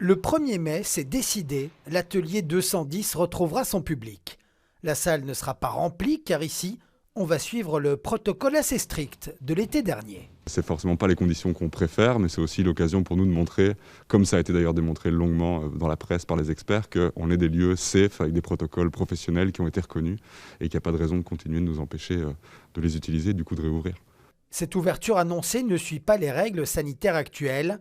Le 1er mai, c'est décidé, l'atelier 210 retrouvera son public. La salle ne sera pas remplie car ici, on va suivre le protocole assez strict de l'été dernier. C'est forcément pas les conditions qu'on préfère, mais c'est aussi l'occasion pour nous de montrer, comme ça a été d'ailleurs démontré longuement dans la presse par les experts, qu'on est des lieux safe avec des protocoles professionnels qui ont été reconnus et qu'il n'y a pas de raison de continuer de nous empêcher de les utiliser et du coup de réouvrir. Cette ouverture annoncée ne suit pas les règles sanitaires actuelles,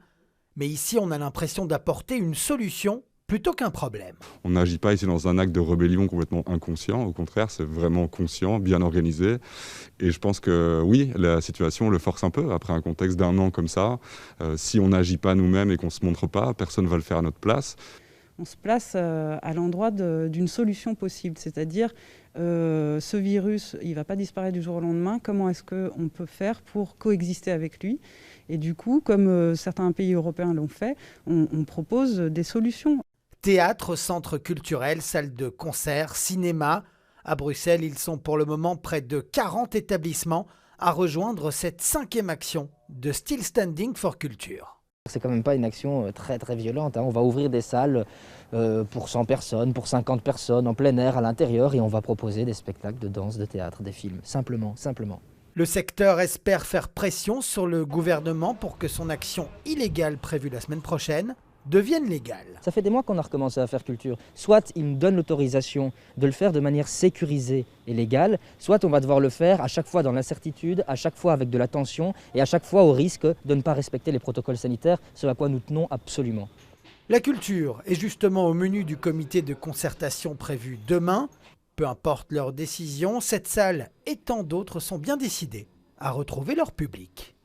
mais ici on a l'impression d'apporter une solution plutôt qu'un problème. On n'agit pas ici dans un acte de rébellion complètement inconscient, au contraire c'est vraiment conscient, bien organisé. Et je pense que oui, la situation le force un peu, après un contexte d'1 an comme ça. Si on n'agit pas nous-mêmes et qu'on ne se montre pas, personne ne va le faire à notre place. On se place à l'endroit d'une solution possible, c'est-à-dire ce virus, il ne va pas disparaître du jour au lendemain. Comment est-ce qu'on peut faire pour coexister avec lui? Et du coup, comme certains pays européens l'ont fait, on propose des solutions. Théâtre, centre culturel, salle de concert, cinéma. À Bruxelles, ils sont pour le moment près de 40 établissements à rejoindre cette 5e action de Still Standing for Culture. C'est quand même pas une action très violente. On va ouvrir des salles pour 100 personnes, pour 50 personnes, en plein air, à l'intérieur, et on va proposer des spectacles de danse, de théâtre, des films, simplement. Le secteur espère faire pression sur le gouvernement pour que son action illégale prévue la semaine prochaine devienne légale. Ça fait des mois qu'on a recommencé à faire culture. Soit ils nous donnent l'autorisation de le faire de manière sécurisée et légale, soit on va devoir le faire à chaque fois dans l'incertitude, à chaque fois avec de la tension et à chaque fois au risque de ne pas respecter les protocoles sanitaires, ce à quoi nous tenons absolument. La culture est justement au menu du comité de concertation prévu demain. Peu importe leur décision, cette salle et tant d'autres sont bien décidés à retrouver leur public.